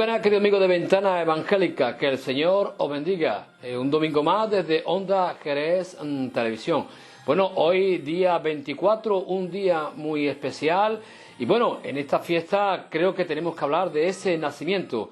buenas, querido amigo de Ventana Evangélica, que el Señor os bendiga. Un domingo más desde Onda Jerez Televisión. Bueno, hoy día 24, un día muy especial. Y bueno, en esta fiesta creo que tenemos que hablar de ese nacimiento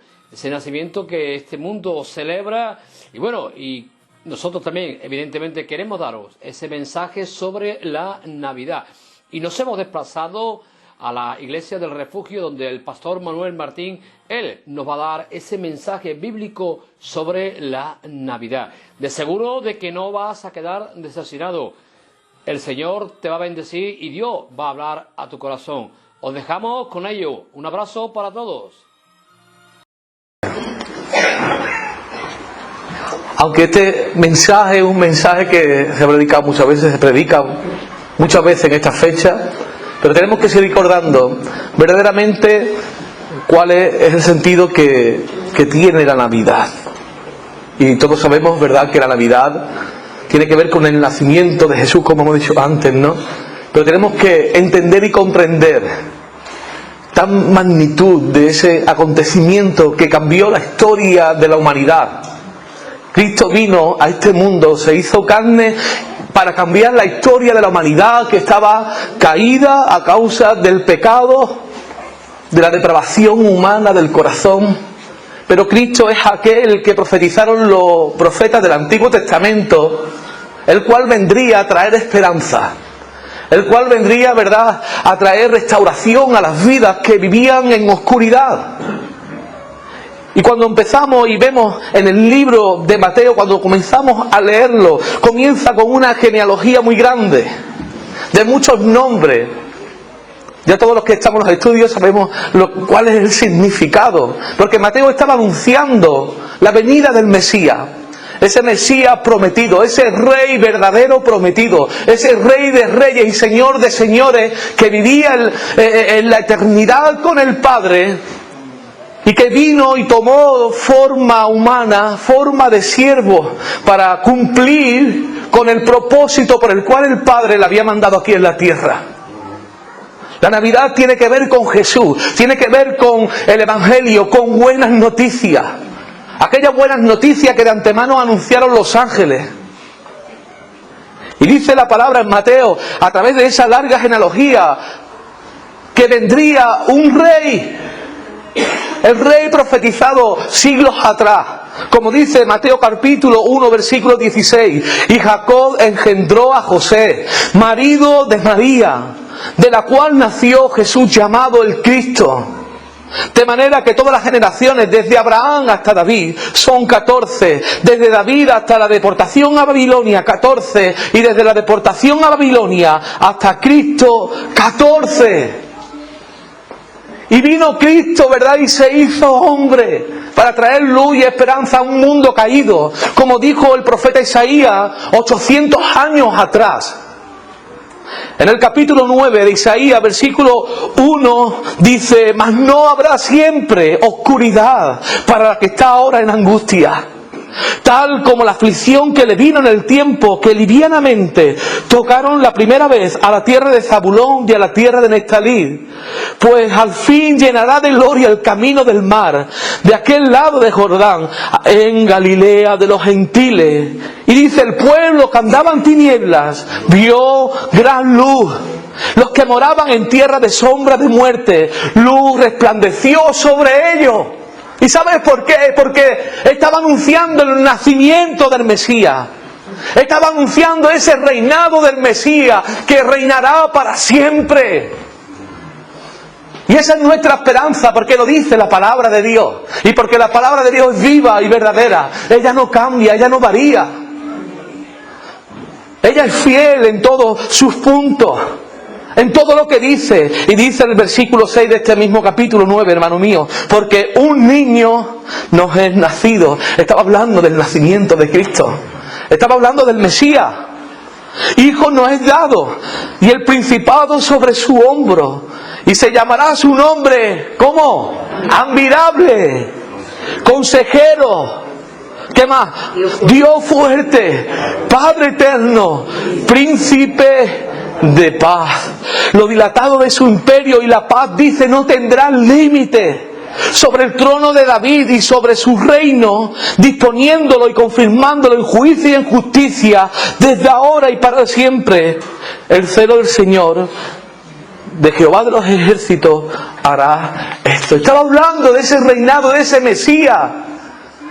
que este mundo celebra. Y bueno, y nosotros también, evidentemente, queremos daros ese mensaje sobre la Navidad. Y nos hemos desplazado a la Iglesia del Refugio, donde el pastor Manuel Martín, él nos va a dar ese mensaje bíblico sobre la Navidad. De seguro de que no vas a quedar decepcionado. El Señor te va a bendecir y Dios va a hablar a tu corazón. Os dejamos con ello. Un abrazo para todos. Aunque este mensaje es un mensaje que se predica muchas veces en esta fecha, pero tenemos que seguir recordando verdaderamente cuál es el sentido que tiene la Navidad. Y todos sabemos, ¿verdad?, que la Navidad tiene que ver con el nacimiento de Jesús, como hemos dicho antes, ¿no? Pero tenemos que entender y comprender tan magnitud de ese acontecimiento que cambió la historia de la humanidad. Cristo vino a este mundo, se hizo carne para cambiar la historia de la humanidad que estaba caída a causa del pecado, de la depravación humana del corazón. Pero Cristo es aquel que profetizaron los profetas del Antiguo Testamento, el cual vendría a traer esperanza, el cual vendría, ¿verdad?, a traer restauración a las vidas que vivían en oscuridad. Y cuando empezamos y vemos en el libro de Mateo, cuando comenzamos a leerlo, comienza con una genealogía muy grande, de muchos nombres. Ya todos los que estamos en los estudios sabemos cuál es el significado, porque Mateo estaba anunciando la venida del Mesías, ese Mesías prometido, ese Rey verdadero prometido, ese Rey de reyes y Señor de señores que vivía en la eternidad con el Padre, y que vino y tomó forma humana, forma de siervo, para cumplir con el propósito por el cual el Padre le había mandado aquí en la tierra. La Navidad tiene que ver con Jesús, tiene que ver con el Evangelio, con buenas noticias. Aquellas buenas noticias que de antemano anunciaron los ángeles. Y dice la palabra en Mateo, a través de esa larga genealogía, que vendría un rey, el rey profetizado siglos atrás, como dice Mateo capítulo 1 versículo 16, y Jacob engendró a José, marido de María, de la cual nació Jesús llamado el Cristo. De manera que todas las generaciones, desde Abraham hasta David, son 14, desde David hasta la deportación a Babilonia, 14, y desde la deportación a Babilonia hasta Cristo, 14. Y vino Cristo, ¿verdad?, y se hizo hombre para traer luz y esperanza a un mundo caído, como dijo el profeta Isaías 800 años atrás. En el capítulo 9 de Isaías, versículo 1, dice: mas no habrá siempre oscuridad para la que está ahora en angustia, tal como la aflicción que le vino en el tiempo que livianamente tocaron la primera vez a la tierra de Zabulón y a la tierra de Neftalí, pues al fin llenará de gloria el camino del mar, de aquel lado de Jordán, en Galilea de los gentiles. Y dice: el pueblo que andaba en tinieblas vio gran luz. Los que moraban en tierra de sombra de muerte, luz resplandeció sobre ellos. ¿Y sabes por qué? Porque estaba anunciando el nacimiento del Mesías. Estaba anunciando ese reinado del Mesías que reinará para siempre. Y esa es nuestra esperanza, porque lo dice la palabra de Dios. Y porque la palabra de Dios es viva y verdadera. Ella no cambia, ella no varía. Ella es fiel en todos sus puntos, en todo lo que dice. Y dice en el versículo 6 de este mismo capítulo 9, hermano mío: porque un niño nos es nacido. Estaba hablando del nacimiento de Cristo. Estaba hablando del Mesías. Hijo nos es dado, y el principado sobre su hombro, y se llamará su nombre, ¿cómo? Admirable, consejero. ¿Qué más? Dios fuerte, Padre eterno, príncipe de paz. Lo dilatado de su imperio y la paz, dice, no tendrá límite. sobre el trono de David y sobre su reino, disponiéndolo y confirmándolo en juicio y en justicia, desde ahora y para siempre. El celo del Señor, de Jehová de los ejércitos, hará esto. Estaba hablando de ese reinado, de ese Mesías.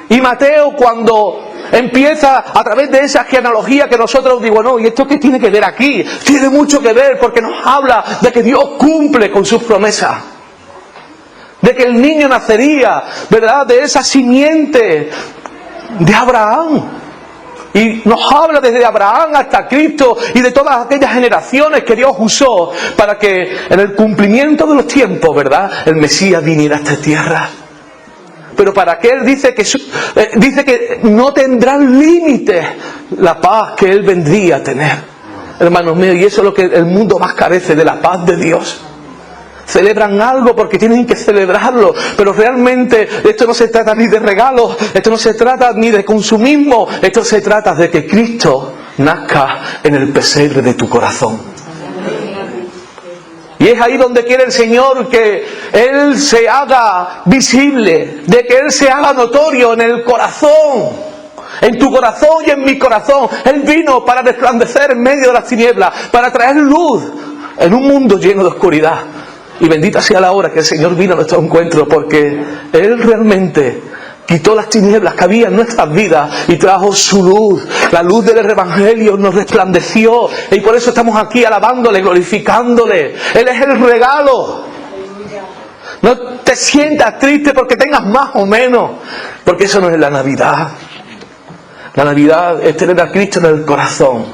Y Mateo, cuando empieza a través de esa genealogía que nosotros digo, no, ¿y esto qué tiene que ver aquí? Tiene mucho que ver, porque nos habla de que Dios cumple con sus promesas. De que el niño nacería, ¿verdad?, de esa simiente de Abraham. Y nos habla desde Abraham hasta Cristo y de todas aquellas generaciones que Dios usó para que en el cumplimiento de los tiempos, ¿verdad?, el Mesías viniera a esta tierra. Pero para que Él dice que no tendrán límites la paz que Él vendría a tener. Hermanos míos, y eso es lo que el mundo más carece, de la paz de Dios. Celebran algo porque tienen que celebrarlo, pero realmente esto no se trata ni de regalos, esto no se trata ni de consumismo, esto se trata de que Cristo nazca en el pesebre de tu corazón. Y es ahí donde quiere el Señor que Él se haga visible, de que Él se haga notorio en el corazón, en tu corazón y en mi corazón. Él vino para resplandecer en medio de las tinieblas, para traer luz en un mundo lleno de oscuridad. Y bendita sea la hora que el Señor vino a nuestro encuentro, porque Él realmente quitó las tinieblas que había en nuestras vidas y trajo su luz. La luz del Evangelio nos resplandeció. Y por eso estamos aquí alabándole, glorificándole. Él es el regalo. No te sientas triste porque tengas más o menos, porque eso no es la Navidad. La Navidad es tener a Cristo en el corazón.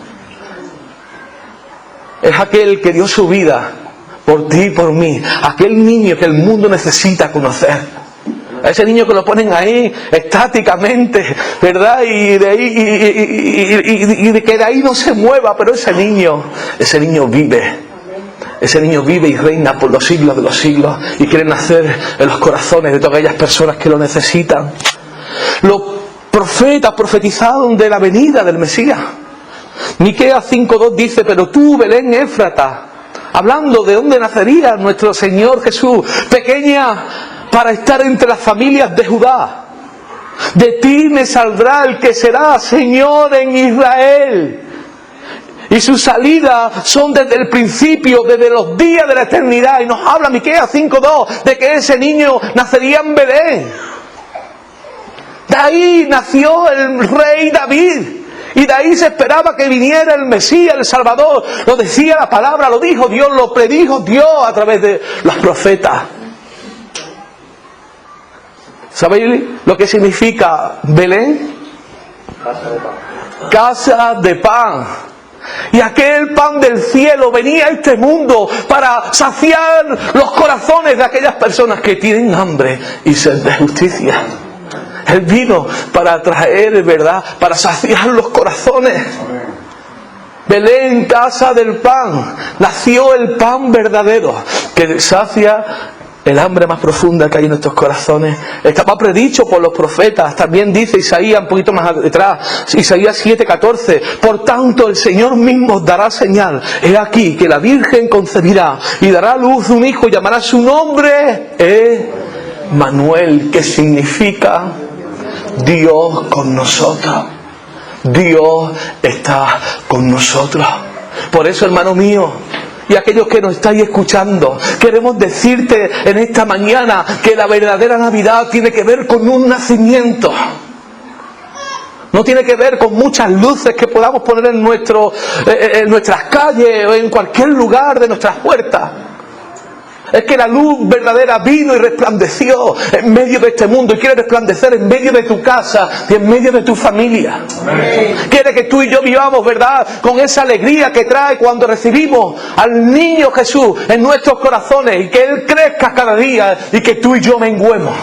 Es aquel que dio su vida por ti y por mí. Aquel niño que el mundo necesita conocer. A ese niño que lo ponen ahí estáticamente, ¿verdad? Y de que de ahí no se mueva, pero ese niño vive. Ese niño vive y reina por los siglos de los siglos y quiere nacer en los corazones de todas aquellas personas que lo necesitan. Los profetas profetizaron de la venida del Mesías. Miqueas 5:2 dice: pero tú, Belén Éfrata, hablando de dónde nacería nuestro Señor Jesús, pequeña para estar entre las familias de Judá, de ti me saldrá el que será Señor en Israel. Y sus salidas son desde el principio, desde los días de la eternidad. Y nos habla Miqueas 5:2 de que ese niño nacería en Belén. De ahí nació el rey David. Y de ahí se esperaba que viniera el Mesías, el Salvador. Lo decía la palabra, lo dijo Dios, lo predijo Dios a través de los profetas. ¿Sabéis lo que significa Belén? Casa de pan. Casa de pan. Y aquel pan del cielo venía a este mundo para saciar los corazones de aquellas personas que tienen hambre y sed de justicia. Él vino para traer, ¿verdad?, para saciar los corazones. Belén, casa del pan. Nació el pan verdadero que sacia el hambre más profunda que hay en nuestros corazones. Estaba predicho por los profetas. También dice Isaías un poquito más atrás, Isaías 7:14: por tanto el Señor mismo dará señal. He aquí que la Virgen concebirá y dará a luz un hijo, y llamará su nombre Emmanuel, que significa Dios con nosotros. Dios está con nosotros. Por eso, hermano mío, y aquellos que nos estáis escuchando, queremos decirte en esta mañana que la verdadera Navidad tiene que ver con un nacimiento. No tiene que ver con muchas luces que podamos poner en nuestras calles o en cualquier lugar de nuestras puertas. Es que la luz verdadera vino y resplandeció en medio de este mundo y quiere resplandecer en medio de tu casa y en medio de tu familia. Amén. Quiere que tú y yo vivamos, ¿verdad?, con esa alegría que trae cuando recibimos al niño Jesús en nuestros corazones, y que Él crezca cada día y que tú y yo menguemos.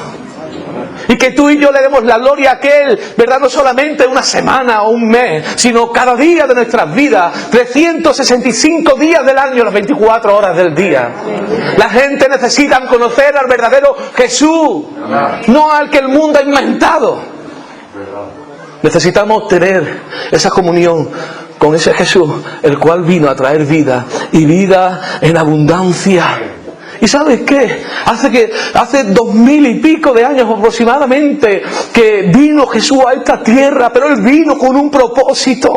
Y que tú y yo le demos la gloria a aquel, ¿verdad?, no solamente una semana o un mes, sino cada día de nuestras vidas, 365 días del año, las 24 horas del día. La gente necesita conocer al verdadero Jesús, no al que el mundo ha inventado. Necesitamos tener esa comunión con ese Jesús, el cual vino a traer vida, y vida en abundancia. ¿Y sabes qué? Hace 2000 y pico de años aproximadamente que vino Jesús a esta tierra, pero Él vino con un propósito.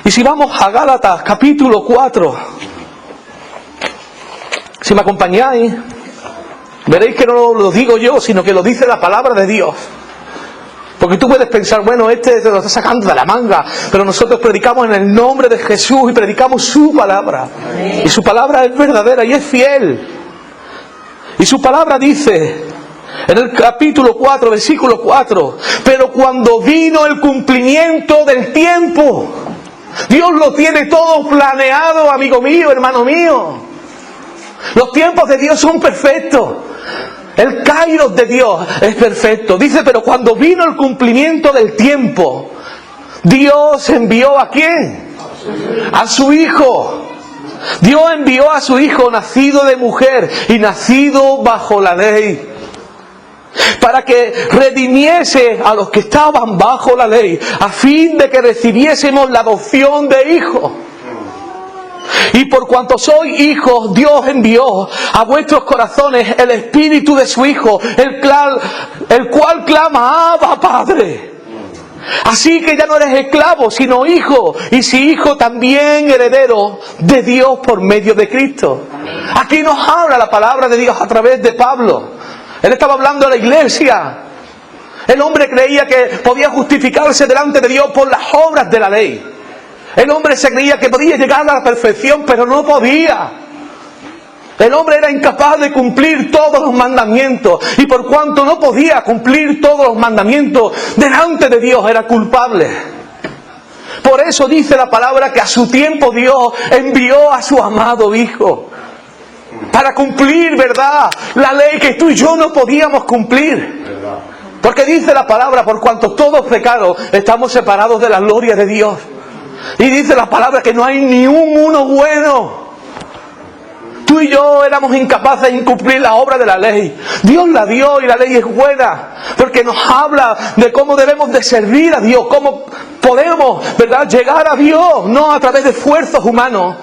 Y si vamos a Gálatas capítulo 4, si me acompañáis, veréis que no lo digo yo, sino que lo dice la palabra de Dios. Porque tú puedes pensar, bueno, este te lo está sacando de la manga, pero nosotros predicamos en el nombre de Jesús y predicamos su palabra. Y su palabra es verdadera y es fiel. Y su palabra dice, en el capítulo 4, versículo 4, pero cuando vino el cumplimiento del tiempo, Dios lo tiene todo planeado, amigo mío, hermano mío. Los tiempos de Dios son perfectos. El kairos de Dios es perfecto. Dice, pero cuando vino el cumplimiento del tiempo, Dios envió ¿a quién? A su Hijo. Dios envió a su Hijo nacido de mujer y nacido bajo la ley, para que redimiese a los que estaban bajo la ley, a fin de que recibiésemos la adopción de hijos. Y por cuanto sois hijos, Dios envió a vuestros corazones el Espíritu de su Hijo, el cual clama, Abba, Padre. Así que ya no eres esclavo, sino hijo, y si hijo también heredero de Dios por medio de Cristo. Aquí nos habla la palabra de Dios a través de Pablo. Él estaba hablando a la iglesia. El hombre creía que podía justificarse delante de Dios por las obras de la ley. El hombre se creía que podía llegar a la perfección, pero no podía. El hombre era incapaz de cumplir todos los mandamientos, y por cuanto no podía cumplir todos los mandamientos, delante de Dios era culpable. Por eso dice la palabra que a su tiempo Dios envió a su amado Hijo, para cumplir, ¿verdad?, la ley que tú y yo no podíamos cumplir. Porque dice la palabra, por cuanto todos pecados, estamos separados de la gloria de Dios. Y dice la palabra que no hay ni uno bueno. Tú y yo éramos incapaces de cumplir la obra de la ley. Dios la dio y la ley es buena, porque nos habla de cómo debemos de servir a Dios, cómo podemos, ¿verdad?, llegar a Dios, no a través de esfuerzos humanos,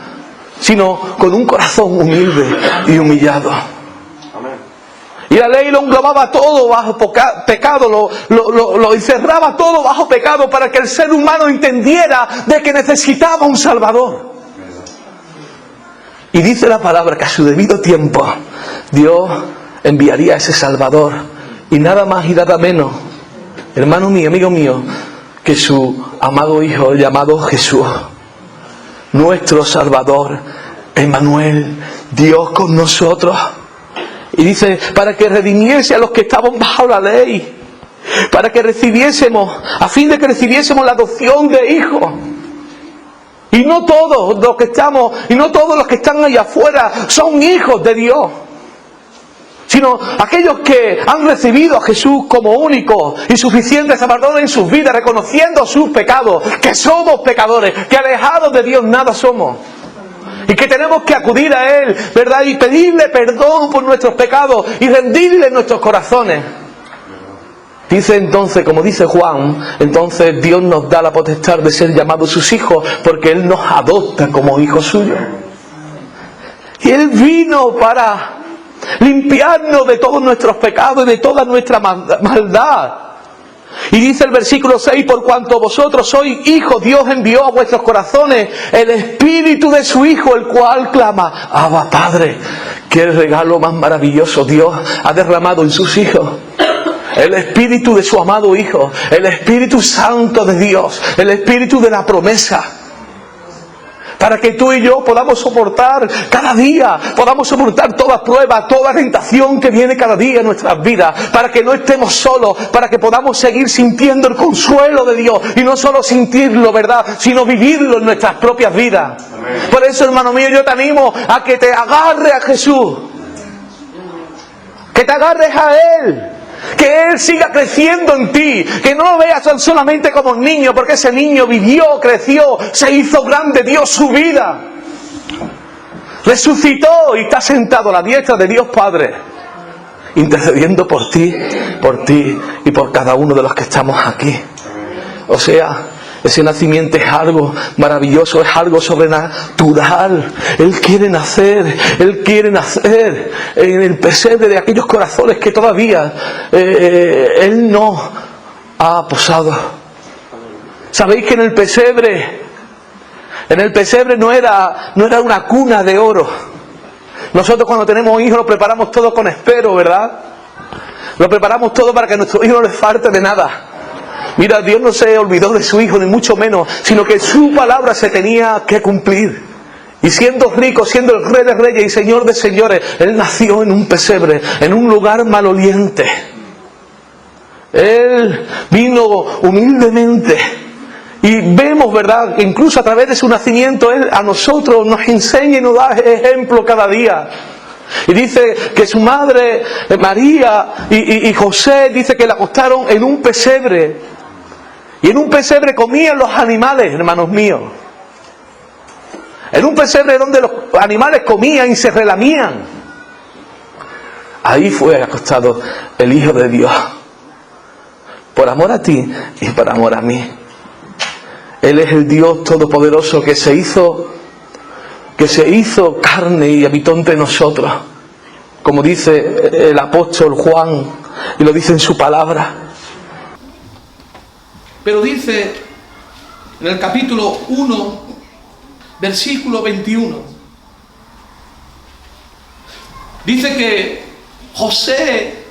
sino con un corazón humilde y humillado. Y la ley lo englobaba todo bajo pecado, lo encerraba todo bajo pecado, para que el ser humano entendiera de que necesitaba un Salvador. Y dice la palabra que a su debido tiempo Dios enviaría a ese Salvador, y nada más y nada menos, hermano mío, amigo mío, que su amado Hijo llamado Jesús, nuestro Salvador, Emmanuel, Dios con nosotros. Y dice, para que redimiese a los que estaban bajo la ley, para que recibiésemos, a fin de que recibiésemos la adopción de hijos. Y no todos los que estamos, y no todos los que están allá afuera son hijos de Dios, sino aquellos que han recibido a Jesús como único y suficiente Salvador en sus vidas, reconociendo sus pecados, que somos pecadores, que alejados de Dios nada somos. Y que tenemos que acudir a Él, ¿verdad?, y pedirle perdón por nuestros pecados y rendirle nuestros corazones. Dice entonces, como dice Juan, entonces Dios nos da la potestad de ser llamados sus hijos, porque Él nos adopta como hijos suyos. Y Él vino para limpiarnos de todos nuestros pecados y de toda nuestra maldad. Y dice el versículo 6, por cuanto vosotros sois hijos, Dios envió a vuestros corazones el Espíritu de su Hijo, el cual clama, Abba, Padre. Qué regalo más maravilloso Dios ha derramado en sus hijos. El Espíritu de su amado Hijo, el Espíritu Santo de Dios, el Espíritu de la promesa. Para que tú y yo podamos soportar cada día, podamos soportar toda prueba, toda tentación que viene cada día en nuestras vidas. Para que no estemos solos, para que podamos seguir sintiendo el consuelo de Dios. Y no solo sentirlo, ¿verdad?, sino vivirlo en nuestras propias vidas. Amén. Por eso, hermano mío, yo te animo a que te agarres a Jesús. Que te agarres a Él. Que Él siga creciendo en ti, que no lo veas solamente como un niño, porque ese niño vivió, creció, se hizo grande, dio su vida, resucitó y está sentado a la diestra de Dios Padre, intercediendo por ti y por cada uno de los que estamos aquí. O sea, Ese nacimiento es algo maravilloso, es algo sobrenatural. Él quiere nacer en el pesebre de aquellos corazones que todavía Él no ha posado. ¿Sabéis que en el pesebre no era una cuna de oro? Nosotros cuando tenemos hijos lo preparamos todo con espero, ¿verdad? Lo preparamos todo para que a nuestro hijo no le falte de nada. Mira, Dios no se olvidó de su hijo, ni mucho menos, sino que su palabra se tenía que cumplir. Y siendo rico, siendo el Rey de Reyes y Señor de Señores, Él nació en un pesebre, en un lugar maloliente. Él vino humildemente. Y vemos, ¿verdad?, que incluso a través de su nacimiento Él a nosotros nos enseña y nos da ejemplo cada día. Y dice que su madre María y José, dice que la acostaron en un pesebre. Y en un pesebre comían los animales, hermanos míos. En un pesebre donde los animales comían y se relamían. Ahí fue acostado el Hijo de Dios. Por amor a ti y por amor a mí. Él es el Dios Todopoderoso que se hizo carne y habitó entre nosotros. Como dice el apóstol Juan, y lo dice en su palabra. Pero dice en el capítulo 1, versículo 21, dice que José,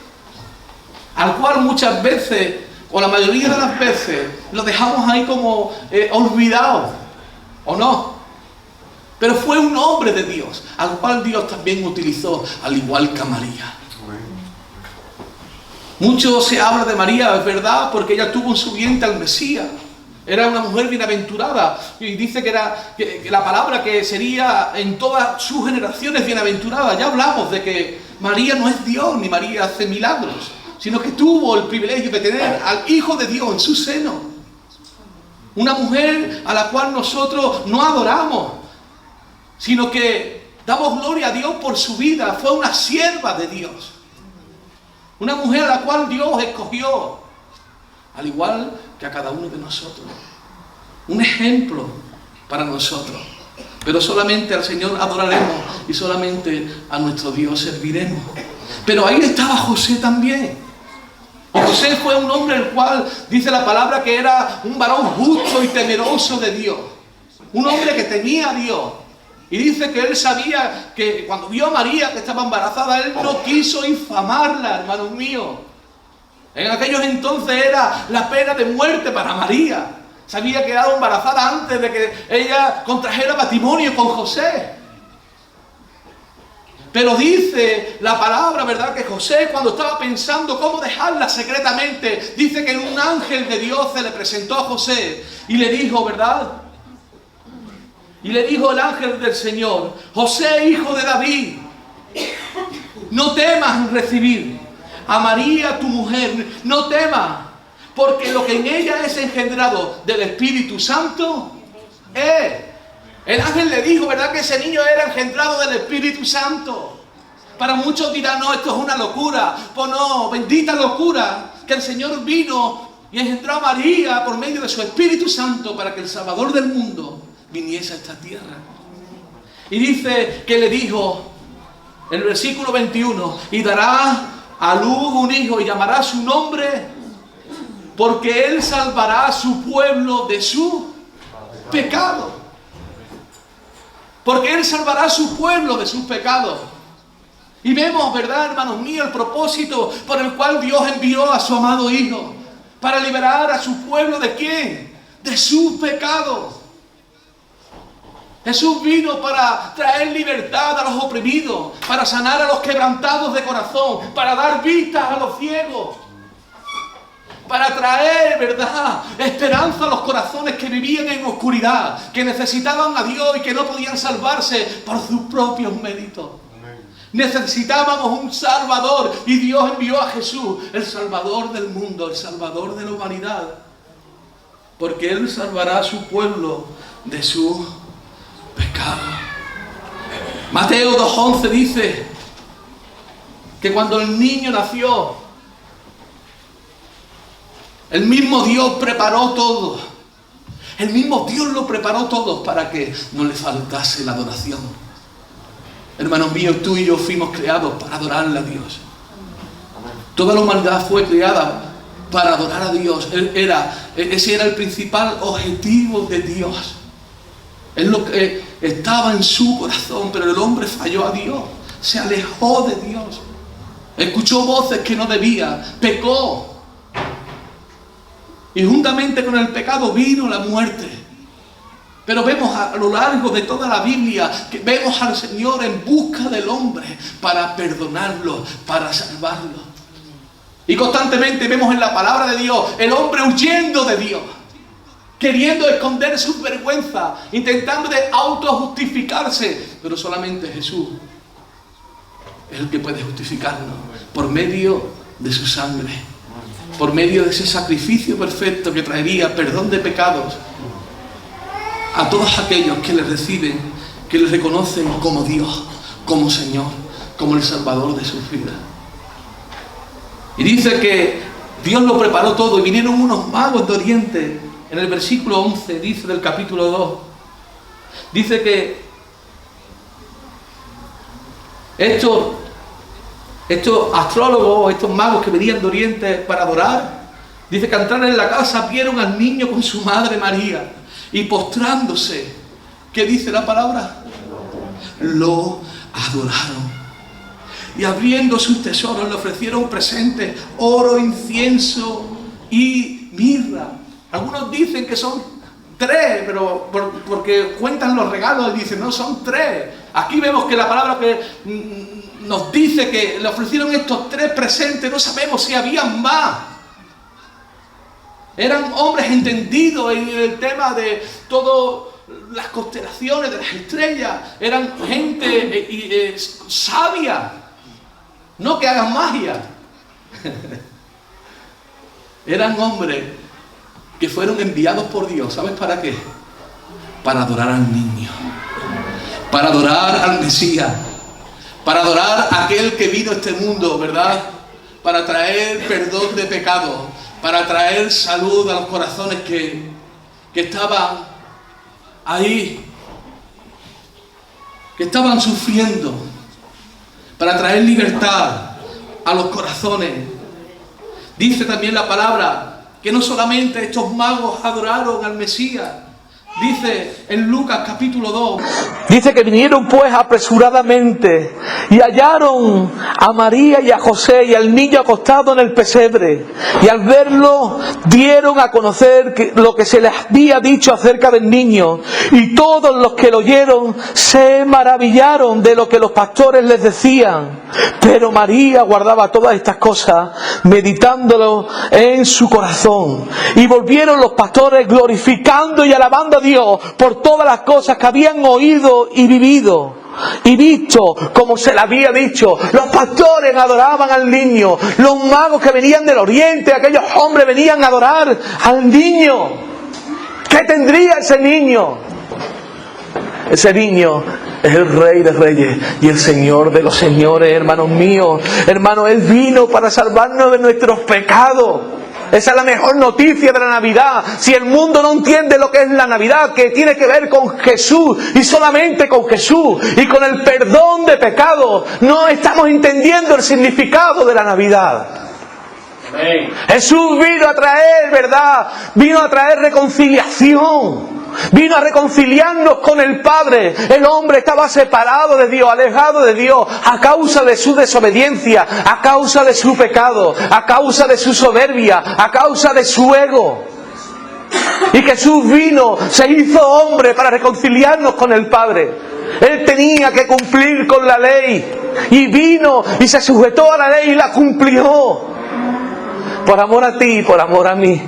al cual muchas veces, o la mayoría de las veces, lo dejamos ahí como olvidado, ¿o no? Pero fue un hombre de Dios, al cual Dios también utilizó, al igual que a María. Mucho se habla de María, es verdad, porque ella tuvo en su vientre al Mesías. Era una mujer bienaventurada. Y dice que la palabra que sería en todas sus generaciones bienaventurada. Ya hablamos de que María no es Dios, ni María hace milagros, sino que tuvo el privilegio de tener al Hijo de Dios en su seno. Una mujer a la cual nosotros no adoramos, sino que damos gloria a Dios por su vida. Fue una sierva de Dios. Una mujer a la cual Dios escogió, al igual que a cada uno de nosotros. Un ejemplo para nosotros. Pero solamente al Señor adoraremos y solamente a nuestro Dios serviremos. Pero ahí estaba José también. Y José fue un hombre el cual dice la palabra que era un varón justo y temeroso de Dios. Un hombre que temía a Dios. Y dice que él sabía que cuando vio a María que estaba embarazada, él no quiso infamarla, hermanos míos. En aquellos entonces era la pena de muerte para María. Se había quedado embarazada antes de que ella contrajera matrimonio con José. Pero dice la palabra, ¿verdad?, que José, cuando estaba pensando cómo dejarla secretamente, dice que un ángel de Dios se le presentó a José y le dijo, ¿verdad? Y le dijo el ángel del Señor: José, hijo de David, no temas en recibir a María tu mujer, no temas, porque lo que en ella es engendrado del Espíritu Santo es. El ángel le dijo, ¿verdad?, que ese niño era engendrado del Espíritu Santo. Para muchos dirán, no, esto es una locura. Pues no, bendita locura, que el Señor vino y engendró a María por medio de su Espíritu Santo para que el Salvador del mundo viniese a esta tierra. Y dice que le dijo en el versículo 21: y dará a luz un hijo y llamará su nombre, porque él salvará a su pueblo de su pecado. Porque él salvará a su pueblo de sus pecados. Y vemos, ¿verdad, hermanos míos?, el propósito por el cual Dios envió a su amado Hijo, para liberar a su pueblo ¿de quién? De sus pecados. Jesús vino para traer libertad a los oprimidos, para sanar a los quebrantados de corazón, para dar vistas a los ciegos, para traer, ¿verdad?, esperanza a los corazones que vivían en oscuridad, que necesitaban a Dios y que no podían salvarse por sus propios méritos. Necesitábamos un Salvador y Dios envió a Jesús, el Salvador del mundo, el Salvador de la humanidad, porque Él salvará a su pueblo de su pecado. Mateo 2:11 dice que cuando el niño nació, el mismo Dios preparó todo El mismo Dios lo preparó todo para que no le faltase la adoración. Hermanos míos, tú y yo fuimos creados para adorarle a Dios. Toda la humanidad fue creada para adorar a Dios. Ese era el principal objetivo de Dios. Es lo que estaba en su corazón, pero el hombre falló a Dios. Se alejó de Dios. Escuchó voces que no debía. Pecó. Y juntamente con el pecado vino la muerte. Pero vemos a lo largo de toda la Biblia que vemos al Señor en busca del hombre para perdonarlo, para salvarlo. Y constantemente vemos en la palabra de Dios el hombre huyendo de Dios, queriendo esconder su vergüenza, intentando de autojustificarse. Pero solamente Jesús es el que puede justificarnos por medio de su sangre, por medio de ese sacrificio perfecto que traería perdón de pecados a todos aquellos que le reciben, que le reconocen como Dios, como Señor, como el Salvador de sus vidas. Y dice que Dios lo preparó todo y vinieron unos magos de Oriente. En el versículo 11 dice del capítulo 2, dice que estos astrólogos, estos magos que venían de Oriente para adorar, dice que al entrar en la casa vieron al niño con su madre María y postrándose, ¿qué dice la palabra? Lo adoraron. Y abriendo sus tesoros le ofrecieron presentes, oro, incienso y mirra. Algunos dicen que son 3, pero porque cuentan los regalos y dicen, no, son 3. Aquí vemos que la palabra que nos dice que le ofrecieron estos 3 presentes, no sabemos si habían más. Eran hombres entendidos en el tema de todas las constelaciones de las estrellas. Eran gente sabia. No que hagan magia. Eran hombres que fueron enviados por Dios. ¿Sabes para qué? Para adorar al niño. Para adorar al Mesías. Para adorar a aquel que vino a este mundo, ¿verdad? Para traer perdón de pecado. Para traer salud a los corazones que estaban ahí. Que estaban sufriendo. Para traer libertad a los corazones. Dice también la palabra que no solamente estos magos adoraron al Mesías. Dice en Lucas capítulo 2. Dice que vinieron pues apresuradamente y hallaron a María y a José y al niño acostado en el pesebre. Y al verlo dieron a conocer lo que se les había dicho acerca del niño. Y todos los que lo oyeron se maravillaron de lo que los pastores les decían. Pero María guardaba todas estas cosas, meditándolo en su corazón. Y volvieron los pastores glorificando y alabando a Dios por todas las cosas que habían oído y vivido y visto como se le había dicho. Los pastores adoraban al niño. Los magos que venían del oriente, aquellos hombres venían a adorar al niño. ¿Qué tendría ese niño? Ese niño es el Rey de Reyes y el Señor de los Señores, hermanos míos. Hermano, Él vino para salvarnos de nuestros pecados. Esa es la mejor noticia de la Navidad. Si el mundo no entiende lo que es la Navidad, que tiene que ver con Jesús y solamente con Jesús y con el perdón de pecados, no estamos entendiendo el significado de la Navidad. Amén. Jesús vino a traer, ¿verdad? Vino a traer reconciliación. Vino a reconciliarnos con el Padre. El hombre estaba separado de Dios, alejado de Dios, a causa de su desobediencia, a causa de su pecado, a causa de su soberbia, a causa de su ego. Y Jesús vino, se hizo hombre para reconciliarnos con el Padre. Él tenía que cumplir con la ley. Y vino y se sujetó a la ley y la cumplió. Por amor a ti y por amor a mí.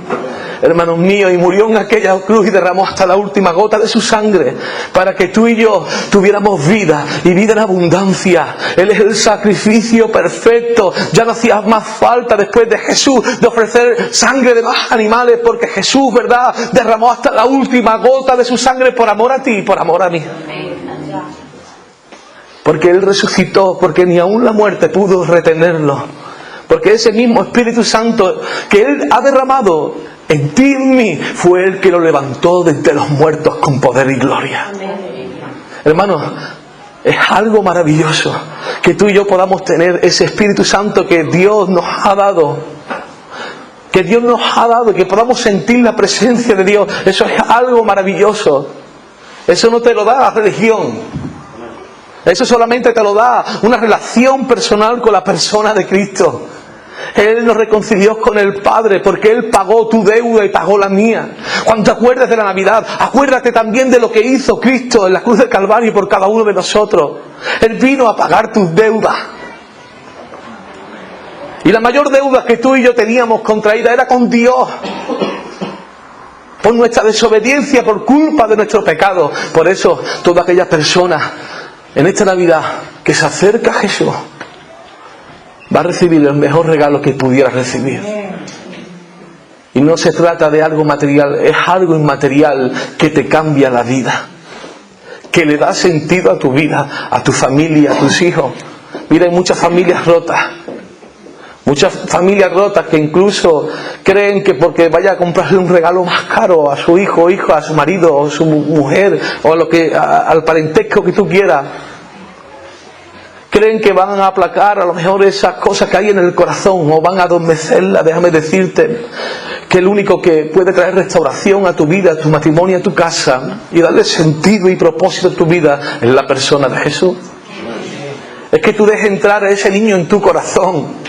Hermanos míos, y murió en aquella cruz y derramó hasta la última gota de su sangre para que tú y yo tuviéramos vida y vida en abundancia. Él es el sacrificio perfecto. Ya no hacía más falta después de Jesús de ofrecer sangre de más animales, porque Jesús, ¿verdad?, derramó hasta la última gota de su sangre por amor a ti y por amor a mí. Porque Él resucitó, porque ni aún la muerte pudo retenerlo. Porque ese mismo Espíritu Santo que Él ha derramado en ti, en mí, fue el que lo levantó de entre los muertos con poder y gloria. Hermanos, es algo maravilloso que tú y yo podamos tener ese Espíritu Santo que Dios nos ha dado. Que Dios nos ha dado, que podamos sentir la presencia de Dios. Eso es algo maravilloso. Eso no te lo da la religión. Eso solamente te lo da una relación personal con la persona de Cristo. Él nos reconcilió con el Padre porque Él pagó tu deuda y pagó la mía. Cuando te acuerdes de la Navidad, acuérdate también de lo que hizo Cristo en la cruz del Calvario por cada uno de nosotros. Él vino a pagar tus deudas. Y la mayor deuda que tú y yo teníamos contraída era con Dios. Por nuestra desobediencia, por culpa de nuestro pecado. Por eso, toda aquella persona en esta Navidad que se acerca a Jesús va a recibir el mejor regalo que pudiera recibir. Y no se trata de algo material, es algo inmaterial que te cambia la vida, que le da sentido a tu vida, a tu familia, a tus hijos. Mira, hay muchas familias rotas. Muchas familias rotas que incluso creen que porque vaya a comprarle un regalo más caro a su hijo, hija, a su marido, o a su mujer, o al parentesco que tú quieras, creen que van a aplacar a lo mejor esas cosas que hay en el corazón, o van a adormecerla. Déjame decirte que el único que puede traer restauración a tu vida, a tu matrimonio, a tu casa, y darle sentido y propósito a tu vida, es la persona de Jesús. Es que tú dejes entrar a ese niño en tu corazón.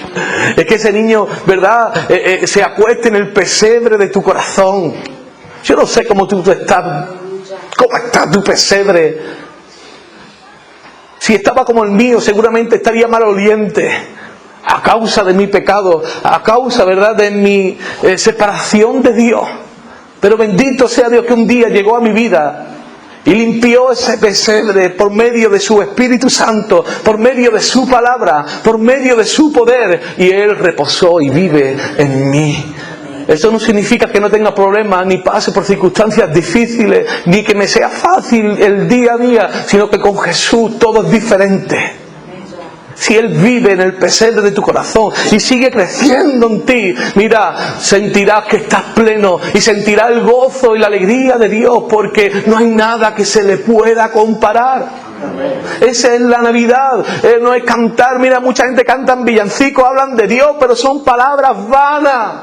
Es que ese niño, ¿verdad?, se acueste en el pesebre de tu corazón. Yo no sé cómo tú estás, cómo está tu pesebre. Si estaba como el mío, seguramente estaría maloliente a causa de mi pecado, a causa, ¿verdad?, de mi separación de Dios. Pero bendito sea Dios que un día llegó a mi vida y limpió ese pesebre por medio de su Espíritu Santo, por medio de su palabra, por medio de su poder, y Él reposó y vive en mí. Eso no significa que no tenga problemas, ni pase por circunstancias difíciles, ni que me sea fácil el día a día, sino que con Jesús todo es diferente. Si Él vive en el pesebre de tu corazón y sigue creciendo en ti, mira, sentirás que estás pleno y sentirás el gozo y la alegría de Dios, porque no hay nada que se le pueda comparar. Esa es la Navidad. No es cantar. Mira, mucha gente canta en villancicos, hablan de Dios, pero son palabras vanas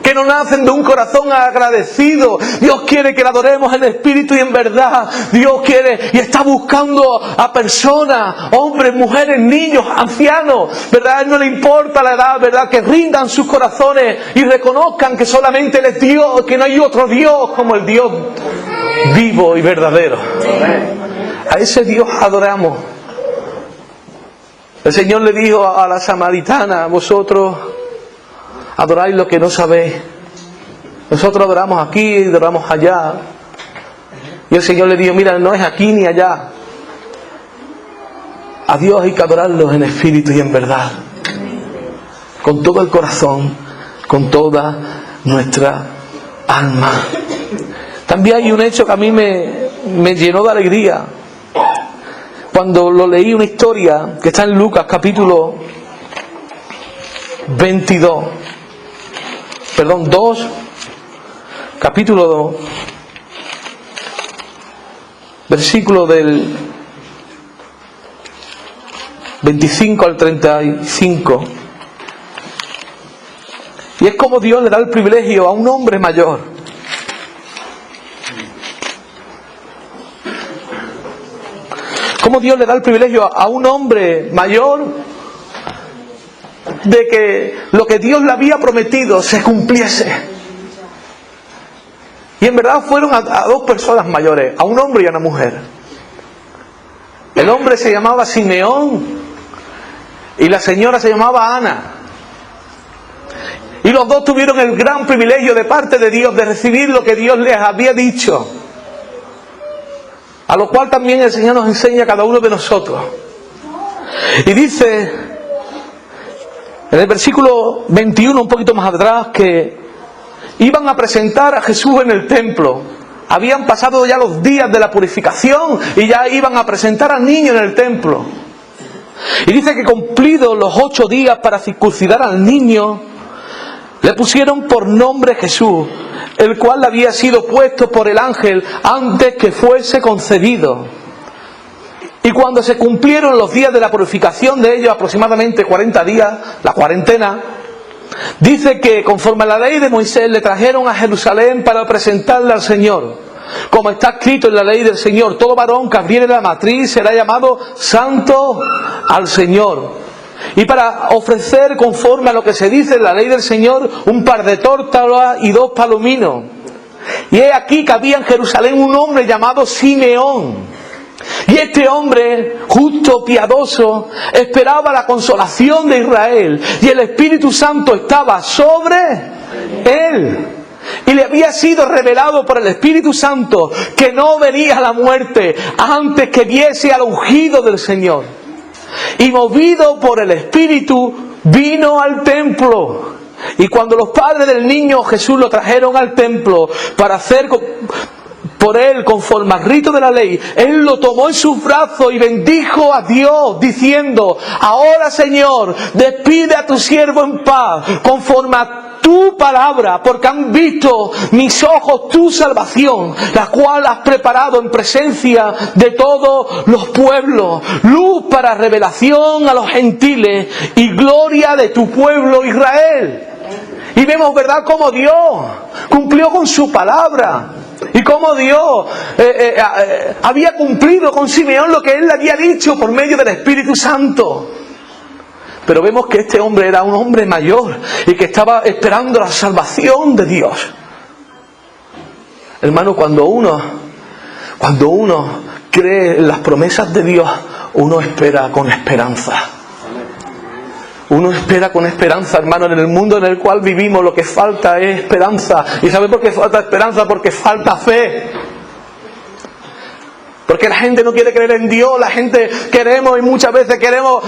que no nacen de un corazón agradecido. Dios quiere que le adoremos en espíritu y en verdad. Dios quiere y está buscando a personas, hombres, mujeres, niños, ancianos, ¿verdad? A Él no le importa la edad, ¿verdad? Que rindan sus corazones y reconozcan que solamente Él es Dios, que no hay otro Dios como el Dios vivo y verdadero. A ese Dios adoramos. El Señor le dijo a la samaritana: vosotros adoráis lo que no sabéis. Nosotros adoramos aquí, adoramos allá. Y el Señor le dijo: mira, no es aquí ni allá. A Dios hay que adorarlo en espíritu y en verdad, con todo el corazón, con toda nuestra alma. También hay un hecho que a mí me llenó de alegría cuando lo leí, una historia que está en Lucas capítulo 2, capítulo 2, versículo del 25 al 35. Y es como Dios le da el privilegio a un hombre mayor. Como Dios le da el privilegio a un hombre mayor de que lo que Dios le había prometido se cumpliese. Y en verdad fueron a dos personas mayores, a un hombre y a una mujer. El hombre se llamaba Simeón y la señora se llamaba Ana. Y los dos tuvieron el gran privilegio de parte de Dios de recibir lo que Dios les había dicho. A lo cual también el Señor nos enseña a cada uno de nosotros. Y dice en el versículo 21, un poquito más atrás, que iban a presentar a Jesús en el templo. Habían pasado ya los días de la purificación y ya iban a presentar al niño en el templo. Y dice que cumplidos los 8 días para circuncidar al niño, Le pusieron por nombre Jesús, el cual le había sido puesto por el ángel antes que fuese concebido. Y cuando se cumplieron los días de la purificación de ellos, aproximadamente 40 días, la cuarentena, dice que conforme a la ley de Moisés le trajeron a Jerusalén para presentarle al Señor. Como está escrito en la ley del Señor, todo varón que abriere la matriz será llamado santo al Señor. Y para ofrecer, conforme a lo que se dice en la ley del Señor, un par de tórtolas y 2 palominos. Y he aquí que había en Jerusalén un hombre llamado Simeón. Y este hombre, justo, piadoso, esperaba la consolación de Israel. Y el Espíritu Santo estaba sobre él. Y le había sido revelado por el Espíritu Santo que no vería la muerte antes que viese al ungido del Señor. Y movido por el Espíritu, vino al templo. Y cuando los padres del niño Jesús lo trajeron al templo para hacer por él conforme al rito de la ley, él lo tomó en sus brazos y bendijo a Dios, diciendo: ahora, Señor, despide a tu siervo en paz, conforme a tu palabra, porque han visto mis ojos tu salvación, la cual has preparado en presencia de todos los pueblos, luz para revelación a los gentiles y gloria de tu pueblo Israel. Y vemos, ¿verdad?, cómo Dios cumplió con su palabra. Y cómo Dios había cumplido con Simeón lo que él le había dicho por medio del Espíritu Santo. Pero vemos que este hombre era un hombre mayor y que estaba esperando la salvación de Dios. Hermano, cuando uno cree en las promesas de Dios, uno espera con esperanza. Uno espera con esperanza, hermano. En el mundo en el cual vivimos lo que falta es esperanza. ¿Y sabe por qué falta esperanza? Porque falta fe. Porque la gente no quiere creer en Dios, la gente queremos y muchas veces queremos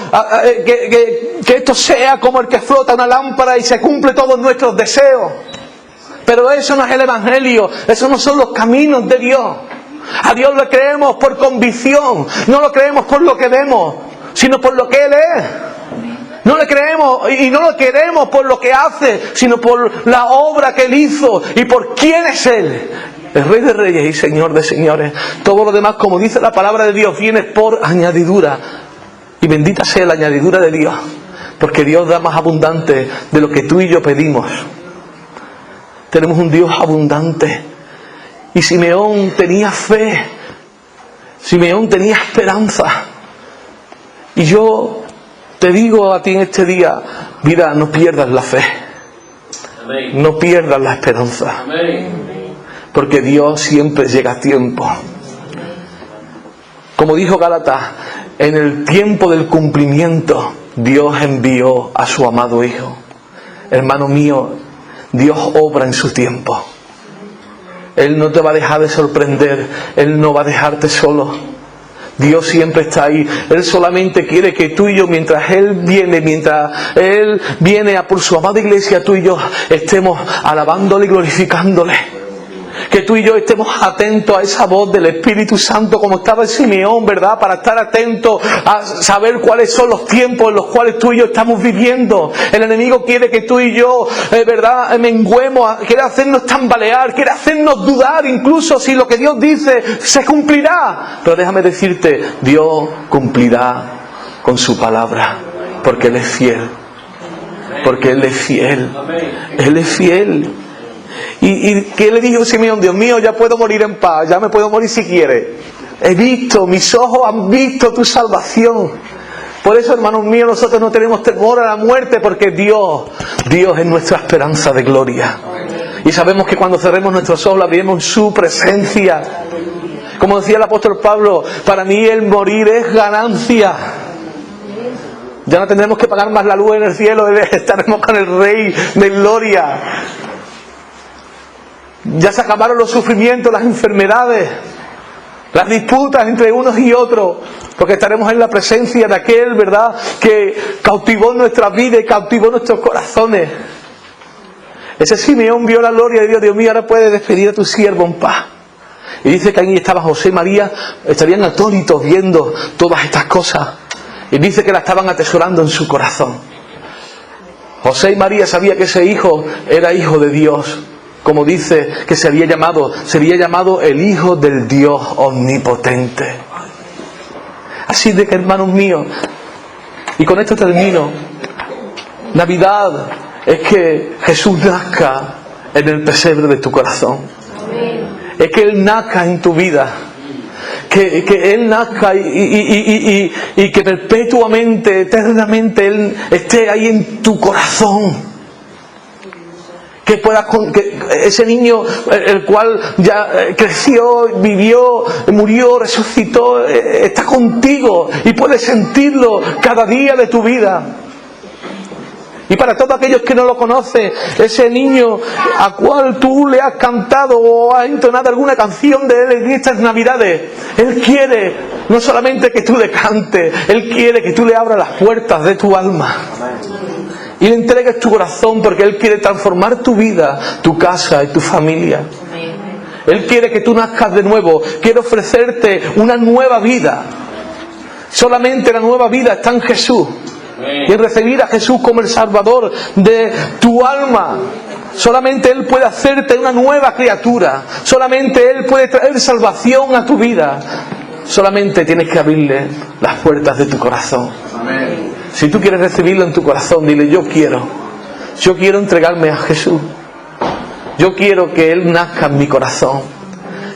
que esto sea como el que flota una lámpara y se cumple todos nuestros deseos. Pero eso no es el Evangelio, eso no son los caminos de Dios. A Dios le creemos por convicción, no lo creemos por lo que vemos, sino por lo que Él es. No le creemos y no lo queremos por lo que hace, sino por la obra que Él hizo y por quién es Él. El Rey de Reyes y Señor de Señores. Todo lo demás, como dice la palabra de Dios, viene por añadidura. Y bendita sea la añadidura de Dios, porque Dios da más abundante de lo que tú y yo pedimos. Tenemos un Dios abundante. Y Simeón tenía fe. Simeón tenía esperanza. Y yo te digo a ti en este día, vida, no pierdas la fe. No pierdas la esperanza. Porque Dios siempre llega a tiempo. Como dijo Gálatas, en el tiempo del cumplimiento, Dios envió a su amado Hijo. Hermano mío, Dios obra en su tiempo. Él no te va a dejar de sorprender. Él no va a dejarte solo. Dios siempre está ahí. Él solamente quiere que tú y yo, mientras Él viene a por su amada iglesia, tú y yo estemos alabándole y glorificándole. Que tú y yo estemos atentos a esa voz del Espíritu Santo, como estaba el Simeón, ¿verdad? Para estar atentos a saber cuáles son los tiempos en los cuales tú y yo estamos viviendo. El enemigo quiere que tú y yo, ¿verdad?, menguemos, quiere hacernos tambalear, quiere hacernos dudar incluso si lo que Dios dice se cumplirá. Pero déjame decirte, Dios cumplirá con su palabra, porque Él es fiel. Porque Él es fiel. Él es fiel. ¿Y qué le dijo Simeón? Dios mío, ya puedo morir en paz, ya me puedo morir si quiere. He visto, mis ojos han visto tu salvación. Por eso, hermanos míos, nosotros no tenemos temor a la muerte, porque Dios es nuestra esperanza de gloria. Y sabemos que cuando cerremos nuestros ojos la veremos en su presencia. Como decía el apóstol Pablo, para mí el morir es ganancia. Ya no tendremos que pagar más la luz en el cielo, estaremos con el Rey de gloria. Ya se acabaron los sufrimientos, las enfermedades, las disputas entre unos y otros, porque estaremos en la presencia de aquel, ¿verdad?, que cautivó nuestra vida y cautivó nuestros corazones. Ese Simeón vio la gloria de Dios. Dios mío, ahora puedes despedir a tu siervo en paz. Y dice que ahí estaba José y María, estarían atónitos viendo todas estas cosas. Y dice que la estaban atesorando en su corazón. José y María sabían que ese hijo era hijo de Dios, como dice que sería llamado el Hijo del Dios Omnipotente. Así de que, hermanos míos, y con esto termino, Navidad es que Jesús nazca en el pesebre de tu corazón. Es que Él nazca en tu vida. Que Él nazca y que perpetuamente, eternamente Él esté ahí en tu corazón. Que ese niño, el cual ya creció, vivió, murió, resucitó, está contigo y puedes sentirlo cada día de tu vida. Y para todos aquellos que no lo conocen, ese niño a cual tú le has cantado o has entonado alguna canción de él en estas Navidades, Él quiere no solamente que tú le cantes, Él quiere que tú le abras las puertas de tu alma y le entregues tu corazón, porque Él quiere transformar tu vida, tu casa y tu familia. Él quiere que tú nazcas de nuevo, quiere ofrecerte una nueva vida. Solamente la nueva vida está en Jesús. Y en recibir a Jesús como el Salvador de tu alma. Solamente Él puede hacerte una nueva criatura. Solamente Él puede traer salvación a tu vida. Solamente tienes que abrirle las puertas de tu corazón. Amén. Si tú quieres recibirlo en tu corazón, dile: yo quiero entregarme a Jesús. Yo quiero que Él nazca en mi corazón,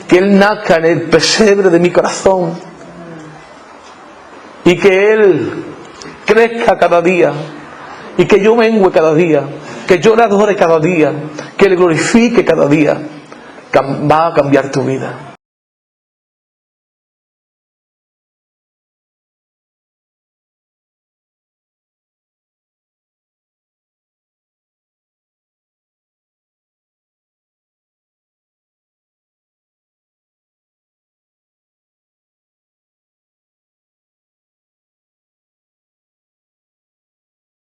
que Él nazca en el pesebre de mi corazón, y que Él crezca cada día, y que yo mengue cada día, que yo le adore cada día, que le glorifique cada día. Va a cambiar tu vida.